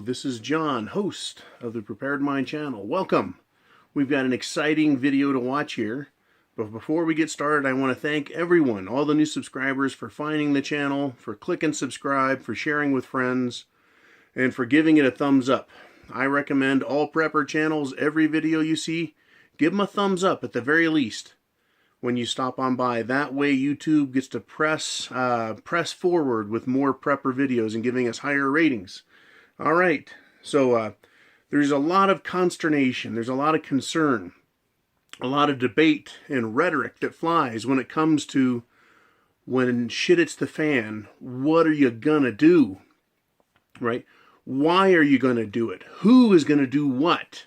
this is John, host of the Prepared Mind channel. Welcome. We've got an exciting video to watch here. But before we get started, I want to thank everyone, all the new subscribers, for finding the channel, for clicking subscribe, for sharing with friends, and for giving it a thumbs up. I recommend all prepper channels, every video you see, give them a thumbs up at the very least when you stop on by. That way YouTube gets to press forward with more prepper videos and giving us higher ratings. All right, so there's a lot of consternation, there's a lot of concern, a lot of debate and rhetoric that flies when it comes to when shit hits the fan. What are you gonna do, right? Why are you gonna do it? Who is gonna do what?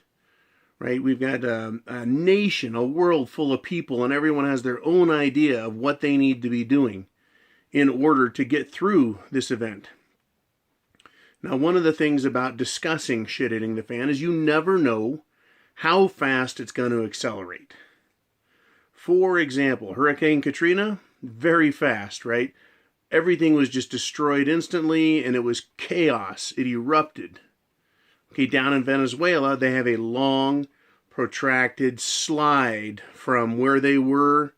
Right? We've got a nation, a world full of people, and everyone has their own idea of what they need to be doing in order to get through this event. Now, one of the things about discussing shit hitting the fan is you never know how fast it's going to accelerate. For example, Hurricane Katrina, very fast, right? Everything was just destroyed instantly, and it was chaos. It erupted. Okay, down in Venezuela, they have a long, protracted slide from where they were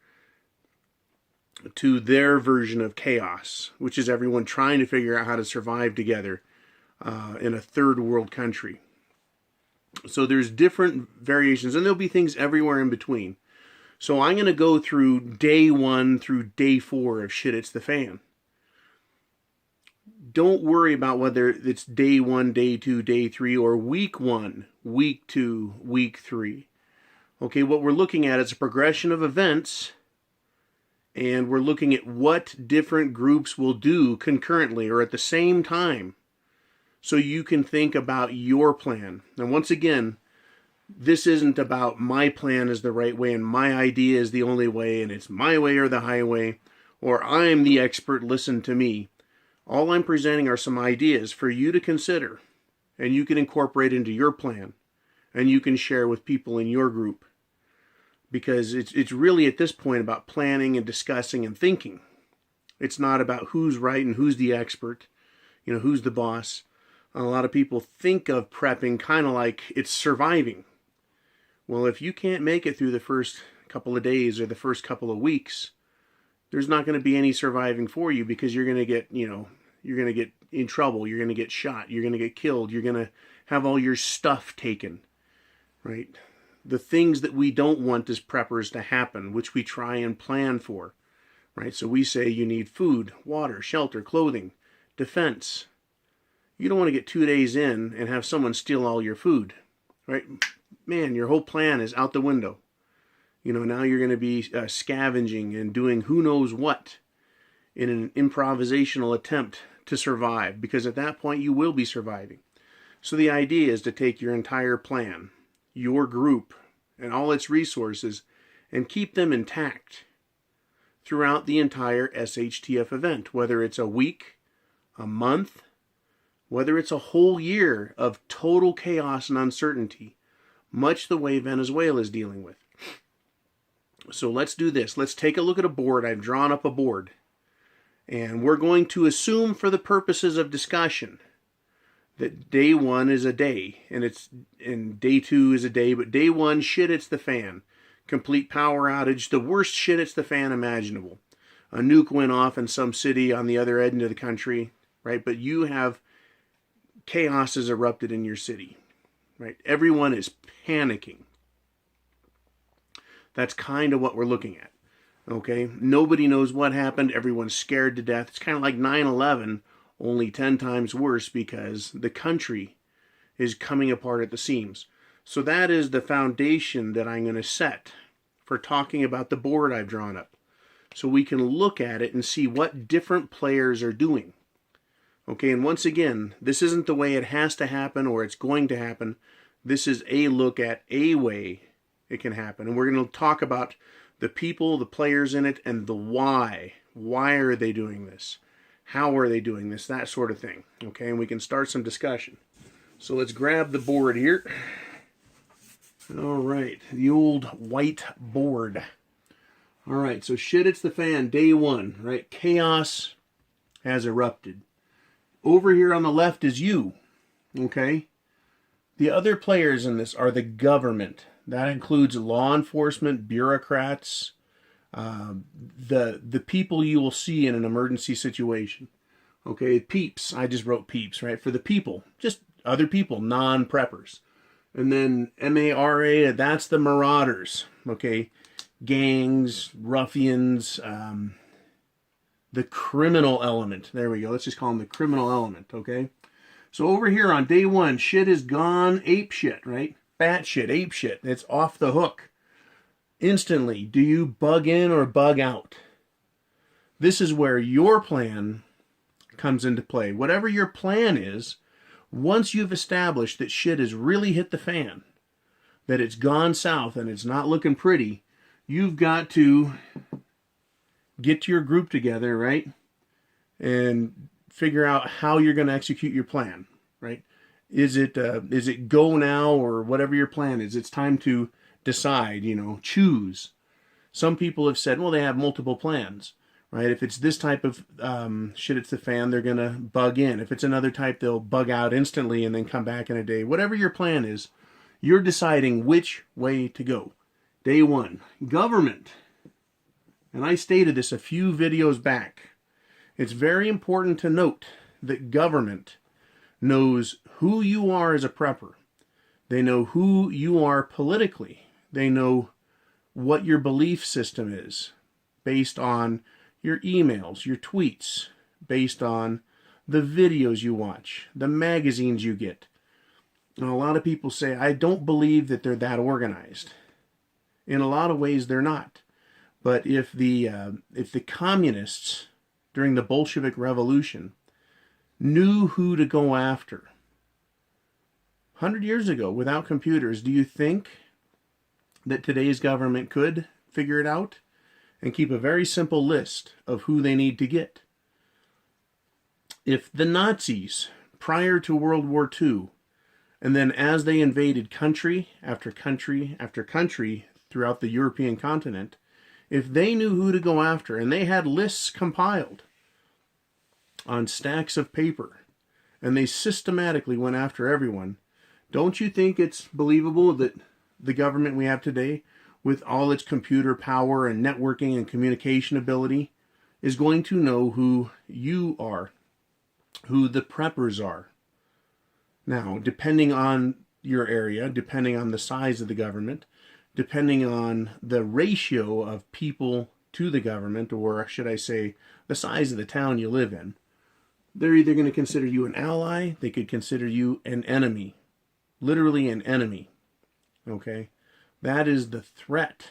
to their version of chaos, which is everyone trying to figure out how to survive together in a third world country. So there's different variations, and there'll be things everywhere in between. So I'm going to go through day 1 through day 4 of shit hits the fan. Don't worry about whether it's day 1, day 2, day 3, or week 1, week 2, week 3. Okay, what we're looking at is a progression of events, and we're looking at what different groups will do concurrently or at the same time, so you can think about your plan. And once again, this isn't about my plan is the right way and my idea is the only way and it's my way or the highway, or I'm the expert, listen to me. All I'm presenting are some ideas for you to consider, and you can incorporate into your plan, and you can share with people in your group. Because it's really at this point about planning and discussing and thinking. It's not about who's right and who's the expert, who's the boss. A lot of people think of prepping kind of like it's surviving. Well, if you can't make it through the first couple of days or the first couple of weeks, there's not going to be any surviving for you, because you're going to get, you're going to get in trouble, you're going to get shot, you're going to get killed, you're going to have all your stuff taken, right? The things that we don't want as preppers to happen, which we try and plan for, right? So we say you need food, water, shelter, clothing, defense. You don't want to get 2 days in and have someone steal all your food, right? Man, your whole plan is out the window. Now you're going to be scavenging and doing who knows what in an improvisational attempt to survive, because at that point you will be surviving. So the idea is to take your entire plan, your group, and all its resources, and keep them intact throughout the entire SHTF event, whether it's a week, a month, whether it's a whole year of total chaos and uncertainty, much the way Venezuela is dealing with. So let's do this. Let's take a look at a board. I've drawn up a board. And we're going to assume, for the purposes of discussion, that day 1 is a day, and day 2 is a day, but day 1, shit hits the fan. Complete power outage, the worst shit hits the fan imaginable. A nuke went off in some city on the other end of the country, right? But you have chaos has erupted in your city, right? Everyone is panicking. That's kind of what we're looking at, okay? Nobody knows what happened. Everyone's scared to death. It's kind of like 9/11, only 10 times worse, because the country is coming apart at the seams. So that is the foundation that I'm going to set for talking about the board I've drawn up, so we can look at it and see what different players are doing. Okay, and once again, this isn't the way it has to happen or it's going to happen. This is a look at a way it can happen. And we're going to talk about the people, the players in it, and the why. Why are they doing this? How are they doing this? That sort of thing. Okay, and we can start some discussion. So let's grab the board here. All right, the old white board. All right, so shit hits the fan, day 1, right? Chaos has erupted. Over here on the left is you. Okay? The other players in this are the government. That includes law enforcement, bureaucrats, the people you will see in an emergency situation. Okay, peeps. I just wrote peeps, right? For the people, just other people, non-preppers. And then MARA, that's the marauders. Okay, gangs, ruffians, the criminal element. There we go. Let's just call them the criminal element, okay? So over here on day one, shit is gone ape shit, right? Bat shit, ape shit. It's off the hook. Instantly, do you bug in or bug out? This is where your plan comes into play. Whatever your plan is, once you've established that shit has really hit the fan, that it's gone south and it's not looking pretty, you've got to get your group together, right? And figure out how you're going to execute your plan, right? Is it go now, or whatever your plan is? It's time to decide, choose. Some people have said, well, they have multiple plans, right? If it's this type of shit, it's the fan, they're going to bug in. If it's another type, they'll bug out instantly and then come back in a day. Whatever your plan is, you're deciding which way to go. Day one, government. And I stated this a few videos back. It's very important to note that government knows who you are as a prepper. They know who you are politically. They know what your belief system is based on your emails, your tweets, based on the videos you watch, the magazines you get. And a lot of people say, I don't believe that they're that organized. In a lot of ways, they're not. But if the communists during the Bolshevik Revolution knew who to go after 100 years ago without computers, do you think that today's government could figure it out and keep a very simple list of who they need to get? If the Nazis, prior to World War II, and then as they invaded country after country after country throughout the European continent, if they knew who to go after, and they had lists compiled on stacks of paper, and they systematically went after everyone, don't you think it's believable that the government we have today, with all its computer power and networking and communication ability, is going to know who you are, who the preppers are? Now, depending on your area, depending on the size of the government, depending on the ratio of people to the government, or should I say, the size of the town you live in, they're either going to consider you an ally, they could consider you an enemy. Literally an enemy. Okay? That is the threat.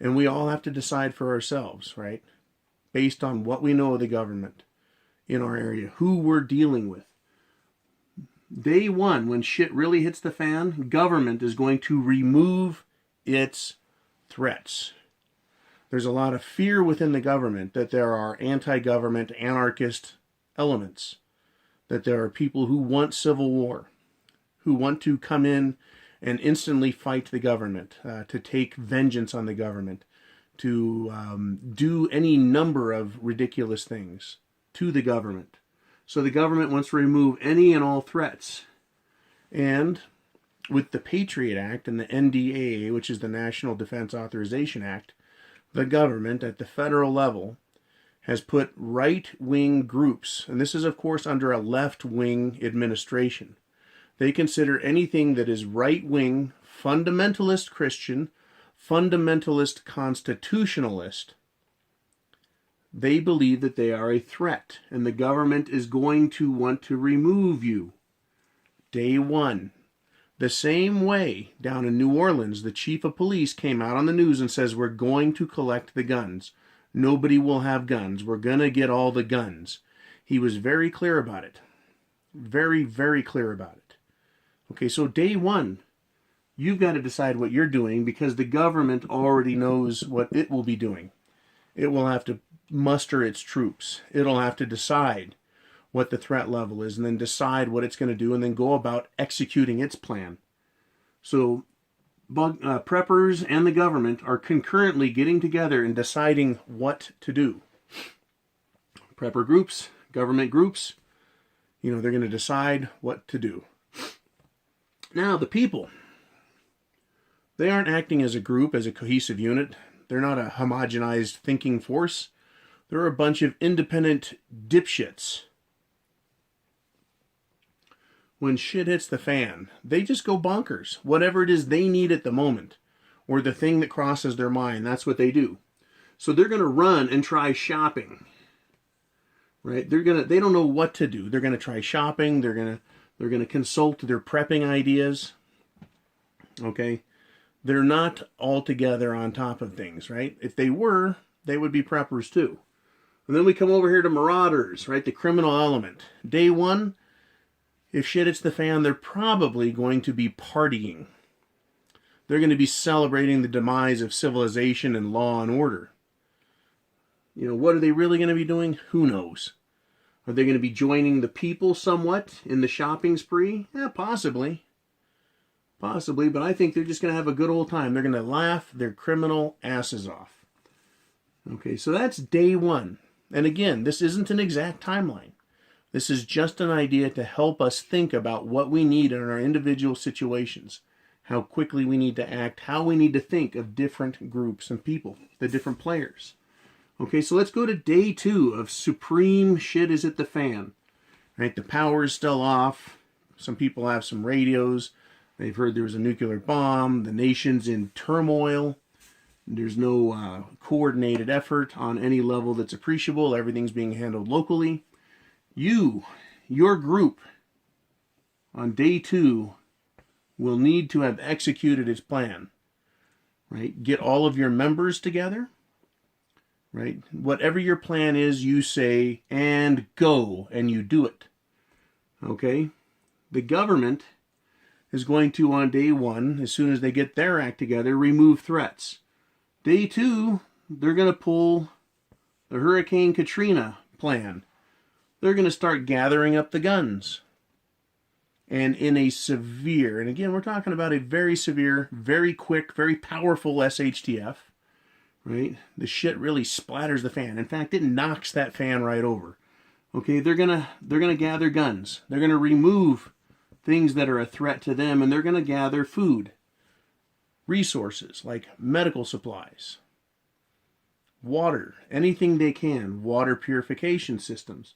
And we all have to decide for ourselves, right? Based on what we know of the government in our area, who we're dealing with. Day one, when shit really hits the fan, government is going to remove its threats. There's a lot of fear within the government that there are anti-government, anarchist elements, that there are people who want civil war, who want to come in and instantly fight the government, to take vengeance on the government, to do any number of ridiculous things to the government. So the government wants to remove any and all threats. And with the Patriot Act and the NDAA, which is the National Defense Authorization Act, the government at the federal level has put right-wing groups, and this is of course under a left-wing administration. They consider anything that is right-wing, fundamentalist Christian, fundamentalist constitutionalist. They believe that they are a threat, and the government is going to want to remove you. Day one. The same way, down in New Orleans, the chief of police came out on the news and says, we're going to collect the guns. Nobody will have guns. We're going to get all the guns. He was very clear about it. Very, very clear about it. Okay, so day one, you've got to decide what you're doing, because the government already knows what it will be doing. It will have to muster its troops. It'll have to decide what the threat level is, and then decide what it's going to do, and then go about executing its plan. So preppers and the government are concurrently getting together and deciding what to do. Prepper groups, government groups, they're going to decide what to do. Now, the people, they aren't acting as a group, as a cohesive unit. They're not a homogenized thinking force. They're a bunch of independent dipshits. When shit hits the fan, they just go bonkers. Whatever it is they need at the moment, or the thing that crosses their mind, that's what they do. So they're going to run and try shopping. Right? They don't know what to do. They're going to try shopping. They're going to consult their prepping ideas. Okay? They're not altogether on top of things, right? If they were, they would be preppers too. And then we come over here to marauders, right? The criminal element. Day one, if shit hits the fan, they're probably going to be partying. They're going to be celebrating the demise of civilization and law and order. What are they really going to be doing? Who knows? Are they going to be joining the people somewhat in the shopping spree? Yeah, possibly. Possibly, but I think they're just going to have a good old time. They're going to laugh their criminal asses off. Okay, so that's day one. And again, this isn't an exact timeline. This is just an idea to help us think about what we need in our individual situations, how quickly we need to act, how we need to think of different groups and people, the different players. Okay, so let's go to day two of supreme shit is at the fan. Right, the power is still off. Some people have some radios. They've heard there was a nuclear bomb. The nation's in turmoil. There's no coordinated effort on any level that's appreciable. Everything's being handled locally. Your group, on day two, will need to have executed its plan. Right? Get all of your members together. Right? Whatever your plan is, you say, and go, and you do it. Okay? The government is going to, on day one, as soon as they get their act together, remove threats. Day two, they're going to pull the Hurricane Katrina plan. They're going to start gathering up the guns. And in a severe, and again, we're talking about a very severe, very quick, very powerful SHTF, right? The shit really splatters the fan. In fact, it knocks that fan right over. Okay, they're gonna gather guns. They're gonna remove things that are a threat to them, and they're gonna gather food, resources like medical supplies, water, anything they can, water purification systems.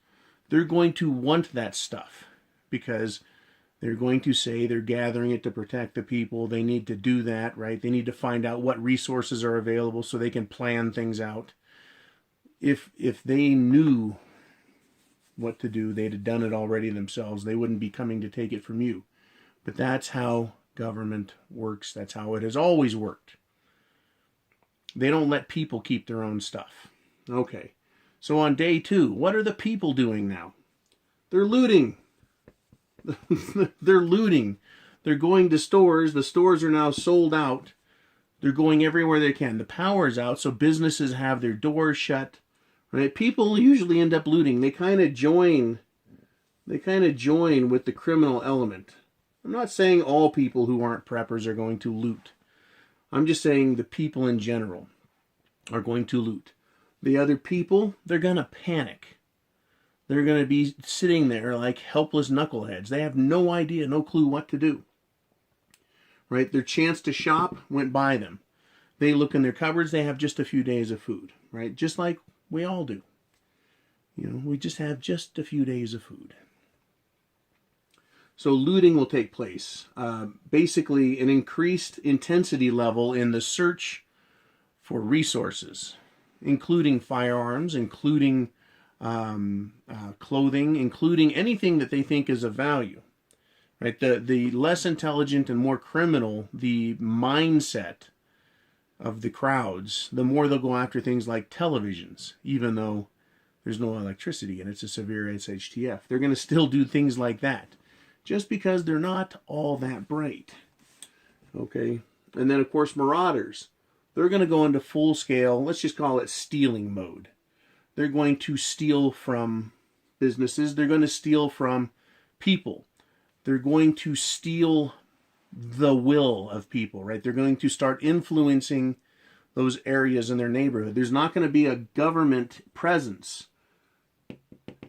They're going to want that stuff because they're going to say they're gathering it to protect the people. They need to do that, right? They need to find out what resources are available so they can plan things out. If they knew what to do, they'd have done it already themselves. They wouldn't be coming to take it from you. But that's how government works. That's how it has always worked. They don't let people keep their own stuff. Okay. So on day two, what are the people doing now? They're looting. They're looting. They're going to stores. The stores are now sold out. They're going everywhere they can. The power's out, so businesses have their doors shut. Right? People usually end up looting. They kind of join with the criminal element. I'm not saying all people who aren't preppers are going to loot. I'm just saying the people in general are going to loot. The other people, they're going to panic. They're going to be sitting there like helpless knuckleheads. They have no idea, no clue what to do. Right? Their chance to shop went by them. They look in their cupboards, they have just a few days of food. Right? Just like we all do. We just have just a few days of food. So looting will take place. Basically, an increased intensity level in the search for resources, including firearms, including clothing, including anything that they think is of value. Right? The less intelligent and more criminal the mindset of the crowds, the more they'll go after things like televisions, even though there's no electricity and it's a severe SHTF. They're going to still do things like that, just because they're not all that bright. Okay? And then, of course, marauders. They're going to go into full-scale, let's just call it stealing mode. They're going to steal from businesses. They're going to steal from people. They're going to steal the will of people, right? They're going to start influencing those areas in their neighborhood. There's not going to be a government presence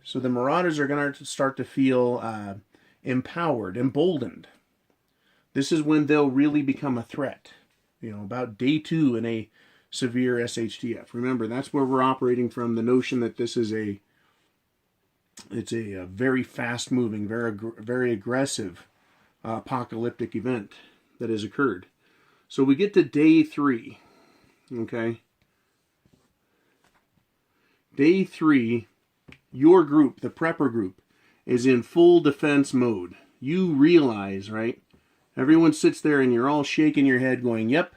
So the marauders are going to start to feel empowered, emboldened. This is when they'll really become a threat. About day 2 in a severe SHTF. Remember, that's where we're operating from, the notion that this is a very fast-moving, very aggressive apocalyptic event that has occurred. So we get to day 3, okay? Day 3, your group, the prepper group, is in full defense mode. You realize, right? Everyone sits there and you're all shaking your head going, yep,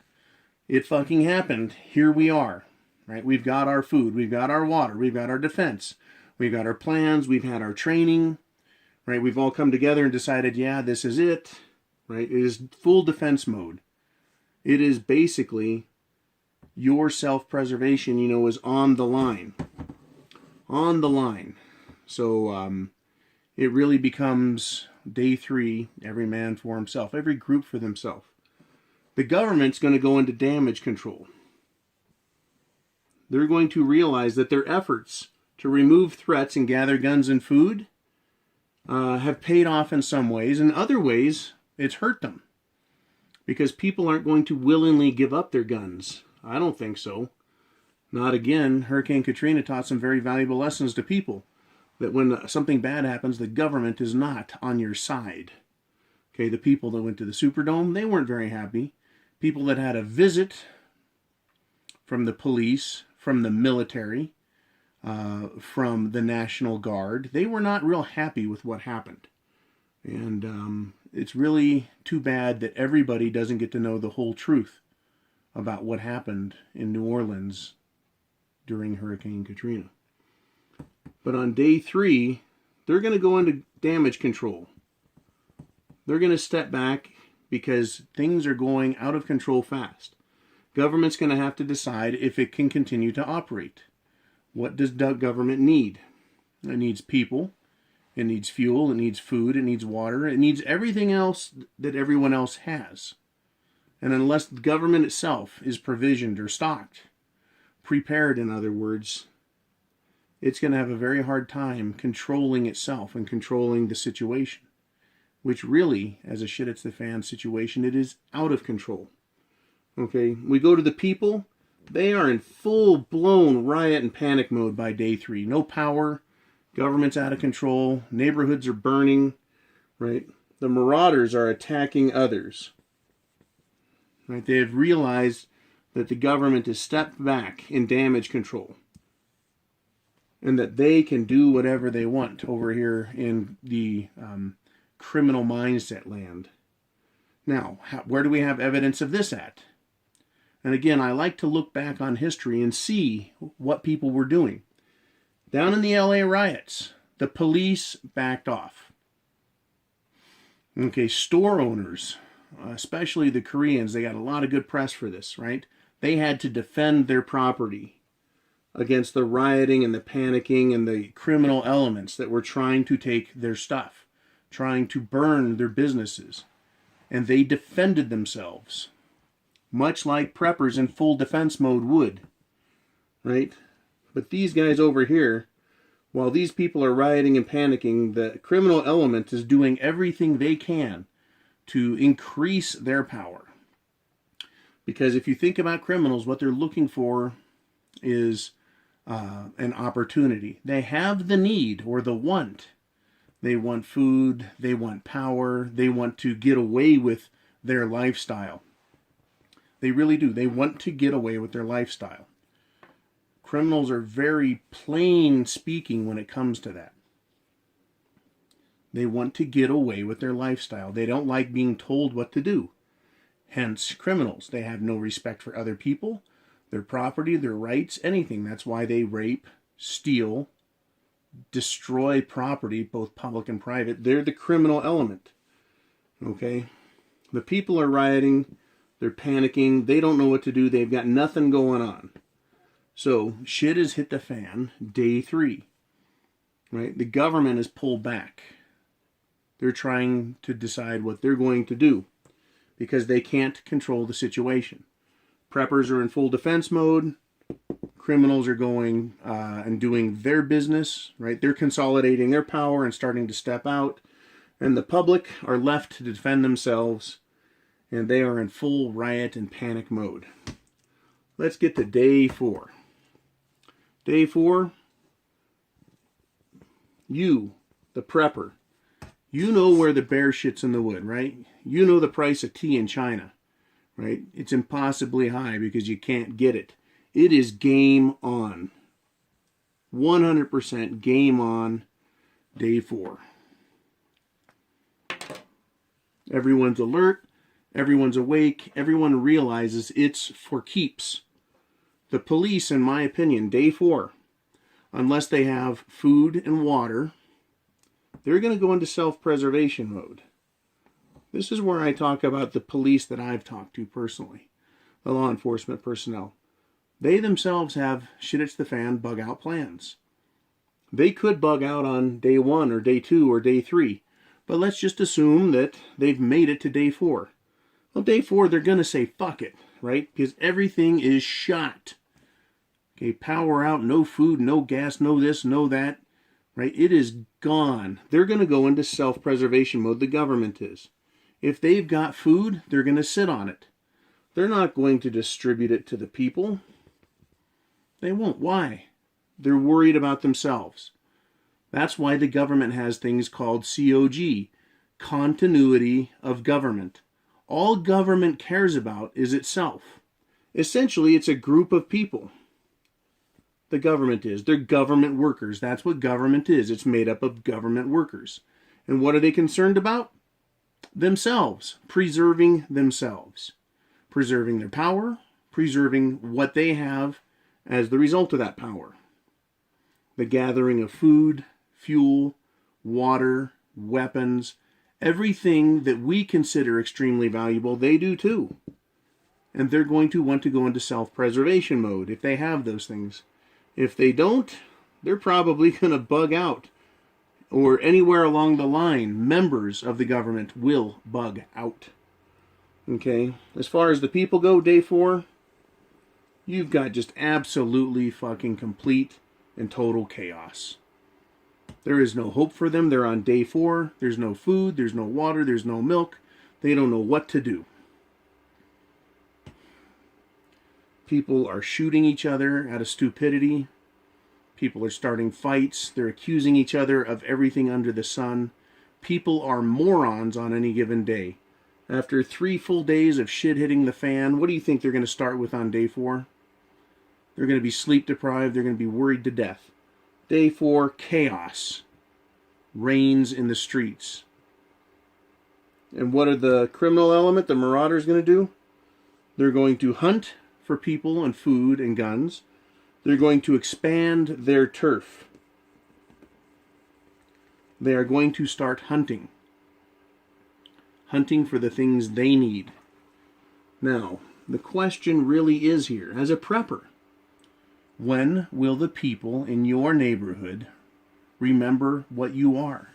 it fucking happened. Here we are, right? We've got our food, we've got our water, we've got our defense, we've got our plans, we've had our training, right? We've all come together and decided, yeah, this is it, right? It is full defense mode. It is basically your self-preservation, is on the line. On the line. So it really becomes day 3, every man for himself, every group for themselves. The government's going to go into damage control. They're going to realize that their efforts to remove threats and gather guns and food have paid off in some ways. In other ways, it's hurt them. Because people aren't going to willingly give up their guns. I don't think so. Not again. Hurricane Katrina taught some very valuable lessons to people. That when something bad happens, the government is not on your side. Okay, the people that went to the Superdome, they weren't very happy. People that had a visit from the police, from the military, from the National Guard, they were not real happy with what happened. And it's really too bad that everybody doesn't get to know the whole truth about what happened in New Orleans during Hurricane Katrina. But on day 3, they're going to go into damage control. They're going to step back because things are going out of control fast. Government's going to have to decide if it can continue to operate. What does the government need? It needs people. It needs fuel. It needs food. It needs water. It needs everything else that everyone else has. And unless the government itself is provisioned or stocked, prepared in other words, it's going to have a very hard time controlling itself and controlling the situation. Which really, as a shit it's the fan situation, it is out of control. Okay, we go to the people. They are in full-blown riot and panic mode by day 3. No power. Government's out of control. Neighborhoods are burning. Right? The marauders are attacking others. Right? They have realized that the government has stepped back in damage control. And that they can do whatever they want over here in the criminal mindset land. Now, where do we have evidence of this at? And again, I like to look back on history and see what people were doing. Down in the LA riots, the police backed off. Okay, store owners, especially the Koreans, they got a lot of good press for this, right? They had to defend their property against the rioting and the panicking and the criminal elements that were trying to take their stuff, trying to burn their businesses. And they defended themselves, much like preppers in full defense mode would, right? But these guys over here, while these people are rioting and panicking, the criminal element is doing everything they can to increase their power. Because if you think about criminals, what they're looking for is an opportunity. They have the need or the want. They want food, they want power, they want to get away with their lifestyle. They really do. They want to get away with their lifestyle. Criminals are very plain speaking when it comes to that. They want to get away with their lifestyle. They don't like being told what to do. Hence, criminals. They have no respect for other people, their property, their rights, anything. That's why they rape, steal, destroy property, both public and private. They're the criminal element. Okay? The people are rioting. They're panicking. They don't know what to do. They've got nothing going on. So, shit has hit the fan, day 3. Right? The government is pulled back. They're trying to decide what they're going to do because they can't control the situation. Preppers are in full defense mode. criminals are going and doing their business, right? They're consolidating their power and starting to step out. And the public are left to defend themselves, and they are in full riot and panic mode. Let's get to day 4. Day 4, you, the prepper, you know where the bear shits in the wood, right? You know the price of tea in China, right? It's impossibly high because you can't get it. It is game on. 100% game on day 4. Everyone's alert. Everyone's awake. Everyone realizes it's for keeps. The police, in my opinion, day 4, unless they have food and water, they're going to go into self-preservation mode. This is where I talk about the police that I've talked to personally, the law enforcement personnel. They themselves have shit-it's-the-fan bug-out plans. They could bug out on day 1 or day 2 or day 3, but let's just assume that they've made it to day 4. Well, day 4, they're going to say, fuck it, right? Because everything is shot. Okay, power out, no food, no gas, no this, no that, right? It is gone. They're going to go into self-preservation mode, the government is. If they've got food, they're going to sit on it. They're not going to distribute it to the people. They won't. Why? They're worried about themselves. That's why the government has things called COG, continuity of government. All government cares about is itself. Essentially, it's a group of people. The government is. They're government workers. That's what government is. It's made up of government workers. And what are they concerned about? Themselves. Preserving themselves. Preserving their power. Preserving what they have as the result of that power. The gathering of food, fuel, water, weapons, everything that we consider extremely valuable, they do too. And they're going to want to go into self-preservation mode if they have those things. If they don't, they're probably going to bug out. Or anywhere along the line, members of the government will bug out. Okay? As far as the people go, day 4, you've got just absolutely fucking complete and total chaos. There is no hope for them. They're on day 4. There's no food. There's no water. There's no milk. They don't know what to do. People are shooting each other out of stupidity. People are starting fights. They're accusing each other of everything under the sun. People are morons on any given day. After 3 full days of shit hitting the fan, what do you think they're going to start with on day 4? They're going to be sleep deprived. They're going to be worried to death. Day 4, chaos reigns in the streets. And what are the criminal element, the marauders, going to do? They're going to hunt for people and food and guns. They're going to expand their turf. They are going to start hunting. Hunting for the things they need. Now, the question really is here, as a prepper, when will the people in your neighborhood remember what you are?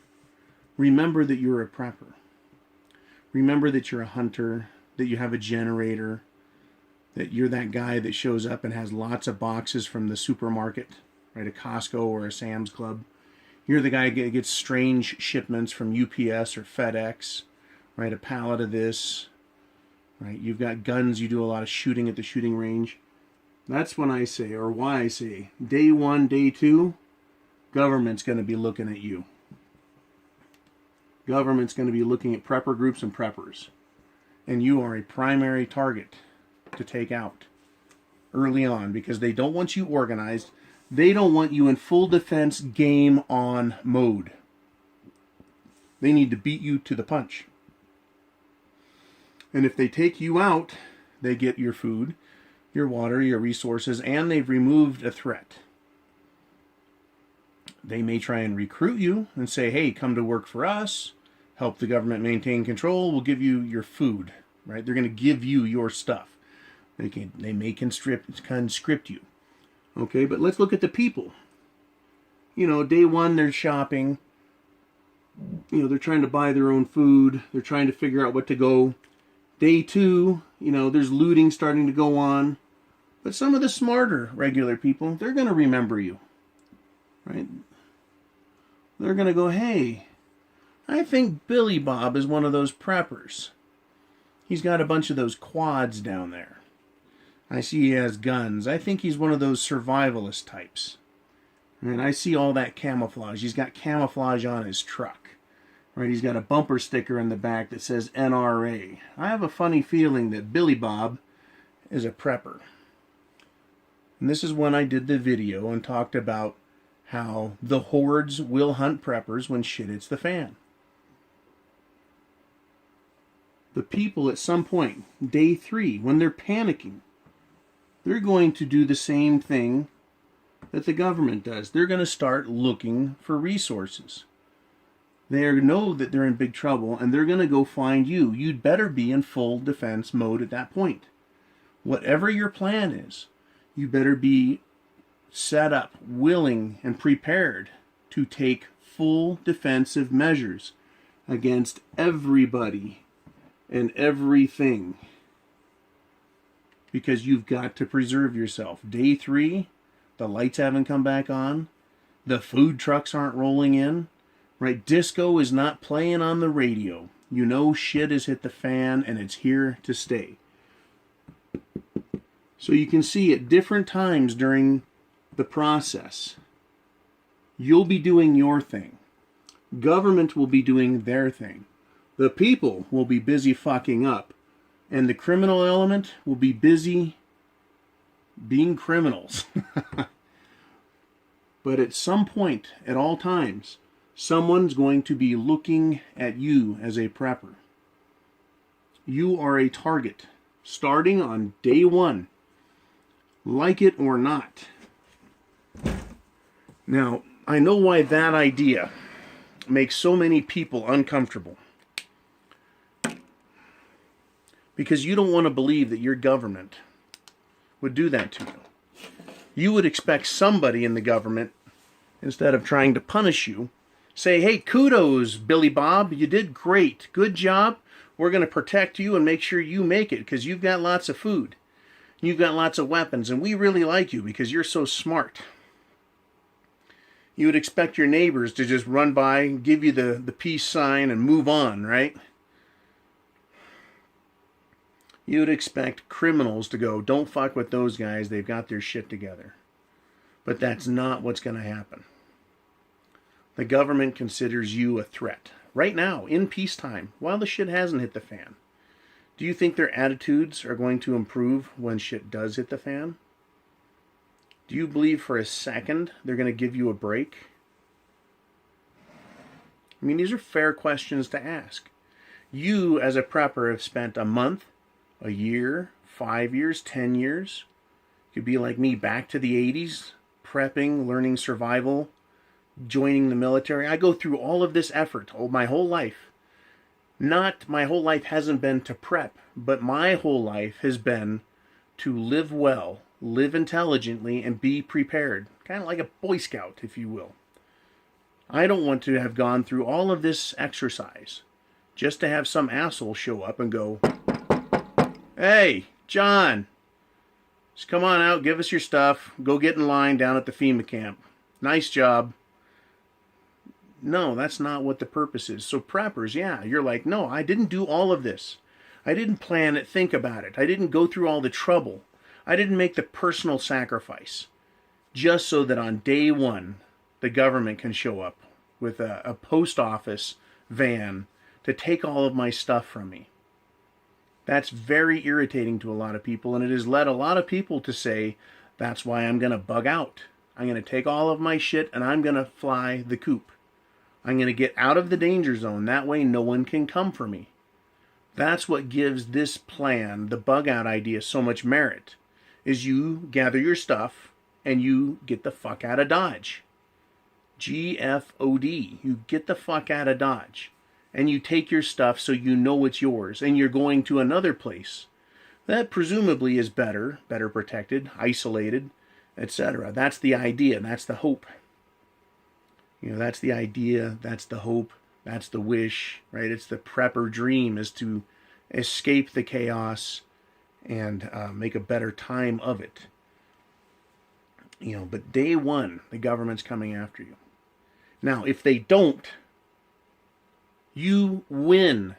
Remember that you're a prepper. Remember that you're a hunter, that you have a generator, that you're that guy that shows up and has lots of boxes from the supermarket, right, a Costco or a Sam's Club. You're the guy that gets strange shipments from UPS or FedEx, right, a pallet of this, right? You've got guns, you do a lot of shooting at the shooting range. That's when I say, or why I say, day 1, day 2, government's going to be looking at you. Government's going to be looking at prepper groups and preppers. And you are a primary target to take out early on because they don't want you organized. They don't want you in full defense game on mode. They need to beat you to the punch. And if they take you out, they get your food, your water, your resources, and they've removed a threat. They may try and recruit you and say, hey, come to work for us, help the government maintain control, we'll give you your food, right? They're going to give you your stuff. They may conscript you. Okay, but let's look at the people. You know, day 1, they're shopping. You know, they're trying to buy their own food. They're trying to figure out what to go. Day 2, you know, there's looting starting to go on. But some of the smarter regular people, they're going to remember you, right? They're going to go, hey, I think Billy Bob is one of those preppers. He's got a bunch of those quads down there. I see he has guns. I think he's one of those survivalist types. And I see all that camouflage. He's got camouflage on his truck. Right? He's got a bumper sticker in the back that says NRA. I have a funny feeling that Billy Bob is a prepper. And this is when I did the video and talked about how the hordes will hunt preppers when shit hits the fan. The people at some point, day 3, when they're panicking, they're going to do the same thing that the government does. They're going to start looking for resources. They know that they're in big trouble, and they're going to go find you. You'd better be in full defense mode at that point. Whatever your plan is, you better be set up, willing, and prepared to take full defensive measures against everybody and everything, because you've got to preserve yourself. Day 3, the lights haven't come back on, the food trucks aren't rolling in, right? Disco is not playing on the radio. You know shit has hit the fan and it's here to stay. So you can see at different times during the process, you'll be doing your thing. Government will be doing their thing. The people will be busy fucking up. And the criminal element will be busy being criminals. But at some point, at all times, someone's going to be looking at you as a prepper. You are a target, starting on day 1. Like it or not. Now, I know why that idea makes so many people uncomfortable. Because you don't want to believe that your government would do that to you. You would expect somebody in the government, instead of trying to punish you, say, hey, kudos, Billy Bob, you did great. Good job. We're going to protect you and make sure you make it because you've got lots of food. You've got lots of weapons, and we really like you because you're so smart. You would expect your neighbors to just run by, give you the peace sign, and move on, right? You would expect criminals to go, don't fuck with those guys, they've got their shit together. But that's not what's going to happen. The government considers you a threat. Right now, in peacetime, while the shit hasn't hit the fan. Do you think their attitudes are going to improve when shit does hit the fan? Do you believe for a second they're going to give you a break? I mean, these are fair questions to ask. You, as a prepper, have spent a month, a year, 5 years, 10 years. You could be like me, back to the 80s, prepping, learning survival, joining the military. I go through all of this effort my whole life. Not my whole life hasn't been to prep, but my whole life has been to live well, live intelligently, and be prepared. Kind of like a Boy Scout, if you will. I don't want to have gone through all of this exercise just to have some asshole show up and go, hey, John, just come on out, give us your stuff, go get in line down at the FEMA camp. Nice job. No, that's not what the purpose is. So preppers, yeah, you're like, no, I didn't do all of this. I didn't plan it, think about it. I didn't go through all the trouble. I didn't make the personal sacrifice just so that on day 1, the government can show up with a post office van to take all of my stuff from me. That's very irritating to a lot of people, and it has led a lot of people to say, that's why I'm going to bug out. I'm going to take all of my shit and I'm going to fly the coop. I'm going to get out of the danger zone. That way no one can come for me. That's what gives this plan, the bug out idea, so much merit, is you gather your stuff and you get the fuck out of Dodge. GFOD. You get the fuck out of Dodge. And you take your stuff so you know it's yours. And you're going to another place that presumably is better protected, isolated, etc. That's the idea. That's the hope. That's the idea, that's the hope, that's the wish, right? It's the prepper dream, is to escape the chaos and make a better time of it. But day one, the government's coming after you. Now, if they don't, you win.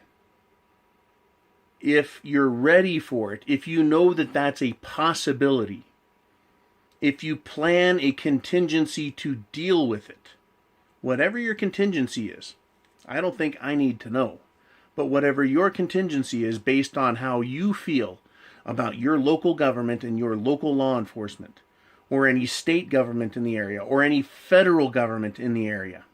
If you're ready for it, if you know that that's a possibility, if you plan a contingency to deal with it, whatever your contingency is, I don't think I need to know, but whatever your contingency is based on how you feel about your local government and your local law enforcement, or any state government in the area, or any federal government in the area,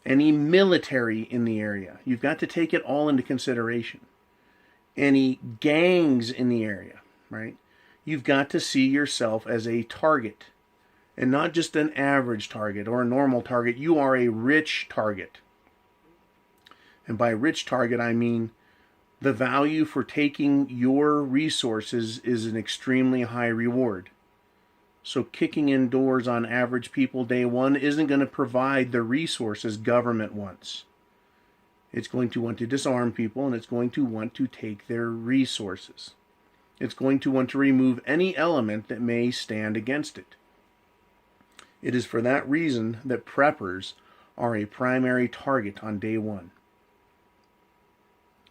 any military in the area, you've got to take it all into consideration. Any gangs in the area, right? You've got to see yourself as a target, and not just an average target or a normal target. You are a rich target. And by rich target, I mean the value for taking your resources is an extremely high reward. So kicking in doors on average people day one isn't going to provide the resources government wants. It's going to want to disarm people, and it's going to want to take their resources. It's going to want to remove any element that may stand against it. It is for that reason that preppers are a primary target on day one.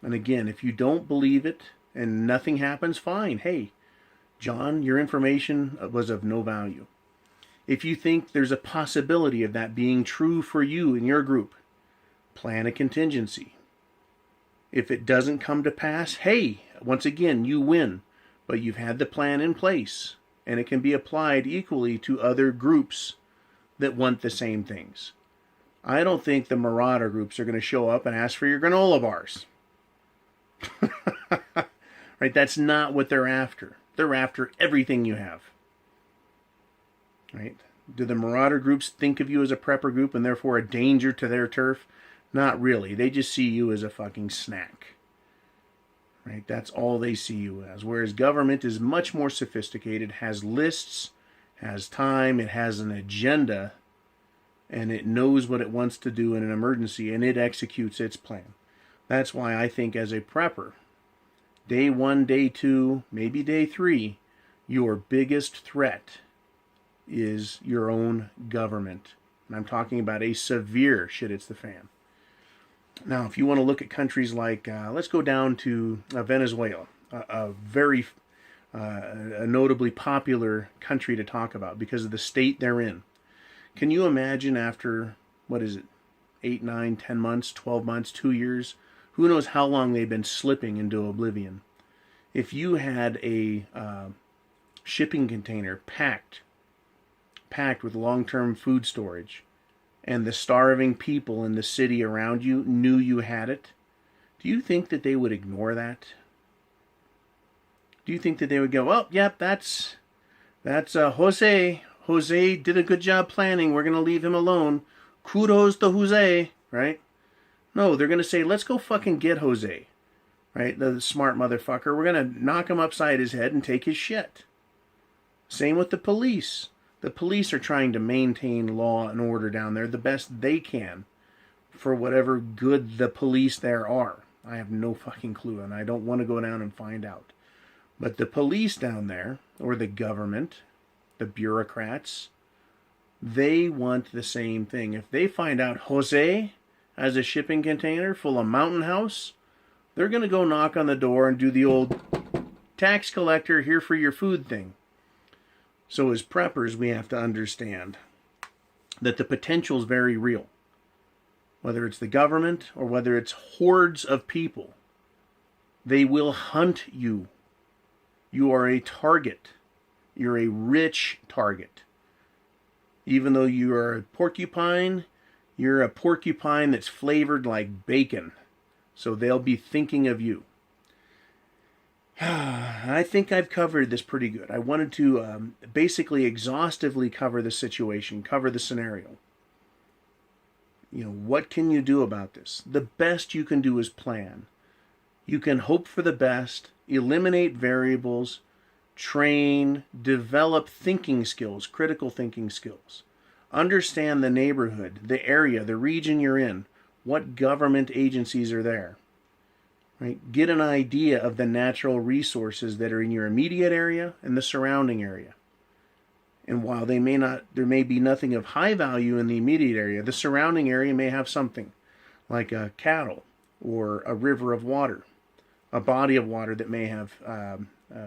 And again, if you don't believe it and nothing happens, fine. Hey, John, your information was of no value. If you think there's a possibility of that being true for you in your group, plan a contingency. If it doesn't come to pass, hey, once again, you win. But you've had the plan in place, and it can be applied equally to other groups that want the same things. I don't think the marauder groups are going to show up and ask for your granola bars. Right? That's not what they're after. They're after everything you have. Right? Do the marauder groups think of you as a prepper group and therefore a danger to their turf? Not really. They just see you as a fucking snack. Right? That's all they see you as. Whereas government is much more sophisticated, has lists, has time, it has an agenda, and it knows what it wants to do in an emergency, and it executes its plan. That's why I think as a prepper, day one, day two, maybe day three, your biggest threat is your own government. And I'm talking about a severe shit hits the fan. Now, if you want to look at countries like, let's go down to Venezuela, a very a notably popular country to talk about because of the state they're in. Can you imagine after, 8, 9, 10 months, 12 months, 2 years, who knows how long they've been slipping into oblivion? If you had a shipping container packed with long-term food storage, and the starving people in the city around you knew you had it, do you think that they would ignore that? Do you think that they would go, well, yep, that's Jose. Jose did a good job planning. We're going to leave him alone. Kudos to Jose, right? No, they're going to say, let's go fucking get Jose, right? The smart motherfucker. We're going to knock him upside his head and take his shit. Same with the police. The police are trying to maintain law and order down there the best they can for whatever good the police there are. I have no fucking clue, and I don't want to go down and find out. But the police down there, or the government, the bureaucrats, they want the same thing. If they find out Jose has a shipping container full of Mountain House, they're going to go knock on the door and do the old tax collector here for your food thing. So as preppers, we have to understand that the potential is very real. Whether it's the government or whether it's hordes of people, they will hunt you. You are a target. You're a rich target. Even though you are a porcupine, you're a porcupine that's flavored like bacon. So they'll be thinking of you. I think I've covered this pretty good. I wanted to basically exhaustively cover the situation, cover the scenario. What can you do about this? The best you can do is plan. You can hope for the best, eliminate variables, train, develop thinking skills, critical thinking skills. Understand the neighborhood, the area, the region you're in, what government agencies are there. right? Get an idea of the natural resources that are in your immediate area and the surrounding area. And while there may be nothing of high value in the immediate area, the surrounding area may have something like cattle or a river of water, a body of water that may have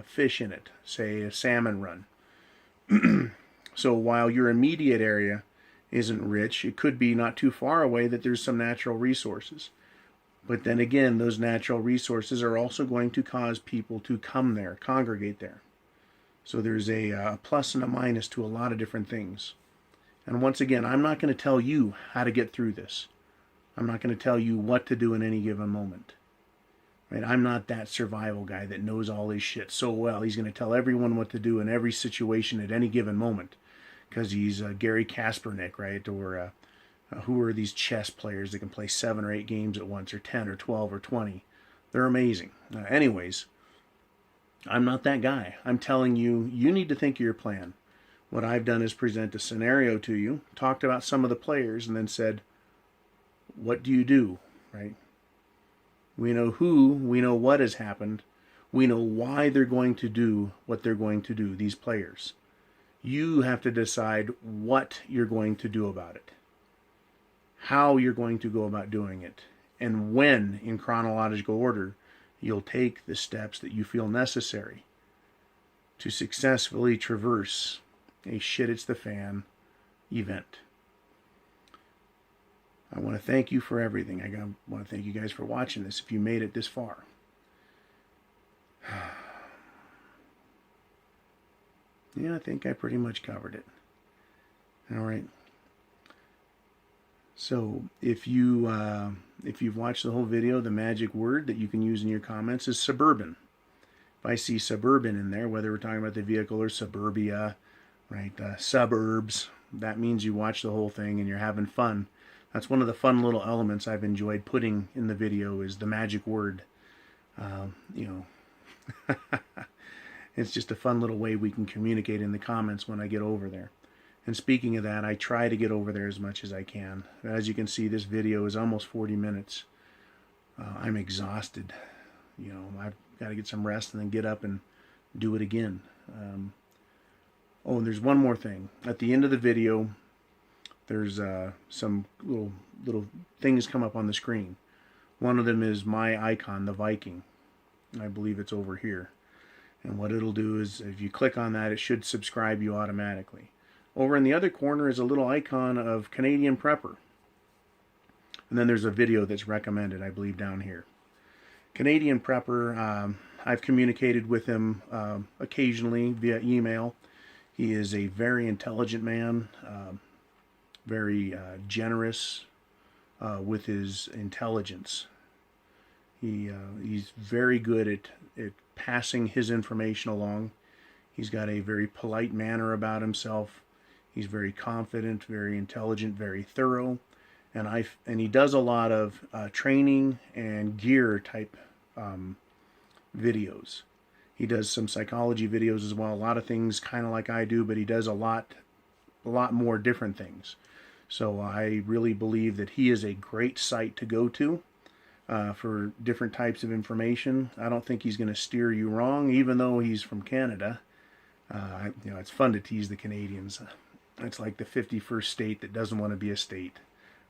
fish in it, say a salmon run. So while your immediate area isn't rich, it could be not too far away that there's some natural resources. But then again, those natural resources are also going to cause people to come there, congregate there. So there's a plus and a minus to a lot of different things. And once again, I'm not going to tell you how to get through this. I'm not going to tell you what to do in any given moment. Right? I'm not that survival guy that knows all this shit so well. He's going to tell everyone what to do in every situation at any given moment. Because he's Gary Kasparnik, right? Or who are these chess players that can play 7 or 8 games at once, or 10 or 12 or 20? They're amazing. Anyways, I'm not that guy. I'm telling you, you need to think of your plan. What I've done is present a scenario to you, talked about some of the players, and then said, what do you do, right? We know who, we know what has happened, we know why they're going to do what they're going to do, these players. You have to decide what you're going to do about it, how you're going to go about doing it, and when, in chronological order, you'll take the steps that you feel necessary to successfully traverse a shit-it's-the-fan event. I want to thank you for everything. I want to thank you guys for watching this if you made it this far. Yeah, I think I pretty much covered it. All right. So if you've watched the whole video, the magic word that you can use in your comments is suburban. If I see suburban in there, whether we're talking about the vehicle or suburbia, right, suburbs, that means you watch the whole thing and you're having fun. That's one of the fun little elements I've enjoyed putting in the video is the magic word. It's just a fun little way we can communicate in the comments when I get over there. And speaking of that, I try to get over there as much as I can. As you can see, this video is almost 40 minutes. I'm exhausted. I've got to get some rest and then get up and do it again. Oh, and there's one more thing. At the end of the video, there's some little things come up on the screen. One of them is my icon, the Viking. I believe it's over here. And what it'll do is, if you click on that, it should subscribe you automatically. Over in the other corner is a little icon of Canadian Prepper. And then there's a video that's recommended, I believe, down here. Canadian Prepper, I've communicated with him occasionally via email. He is a very intelligent man, very generous with his intelligence. He's very good at passing his information along. He's got a very polite manner about himself. He's very confident, very intelligent, very thorough, and he does a lot of training and gear type videos. He does some psychology videos as well. A lot of things kind of like I do, but he does a lot more different things. So I really believe that he is a great site to go to for different types of information. I don't think he's going to steer you wrong, even though he's from Canada. It's fun to tease the Canadians. It's like the 51st state that doesn't want to be a state,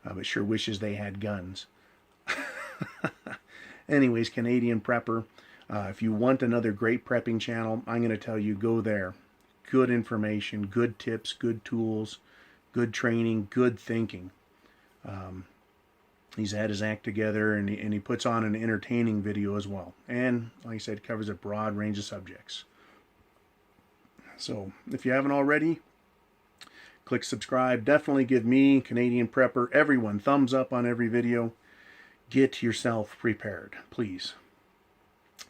but sure wishes they had guns. Anyways, Canadian Prepper. If you want another great prepping channel, I'm going to tell you, go there. Good information, good tips, good tools, good training, good thinking. He's had his act together, and he puts on an entertaining video as well. And, like I said, covers a broad range of subjects. So, if you haven't already, click subscribe. Definitely give me, Canadian Prepper, everyone, thumbs up on every video. Get yourself prepared, please.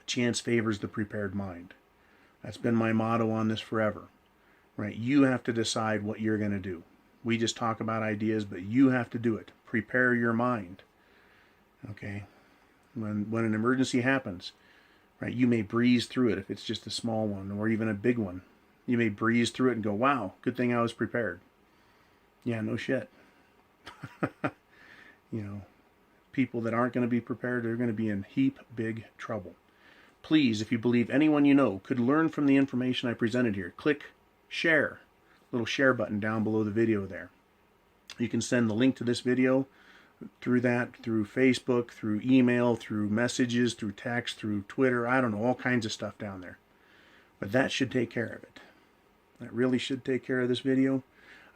Chance favors the prepared mind. That's been my motto on this forever. Right? You have to decide what you're going to do. We just talk about ideas, but you have to do it. Prepare your mind. Okay? When an emergency happens, right, you may breeze through it if it's just a small one or even a big one. You may breeze through it and go, wow, good thing I was prepared. Yeah, no shit. people that aren't going to be prepared are going to be in heap big trouble. Please, if you believe anyone you know could learn from the information I presented here, click share, little share button down below the video there. You can send the link to this video through Facebook, through email, through messages, through text, through Twitter, I don't know, all kinds of stuff down there. But that should take care of it. That really should take care of this video.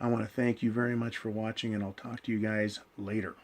I want to thank you very much for watching, and I'll talk to you guys later.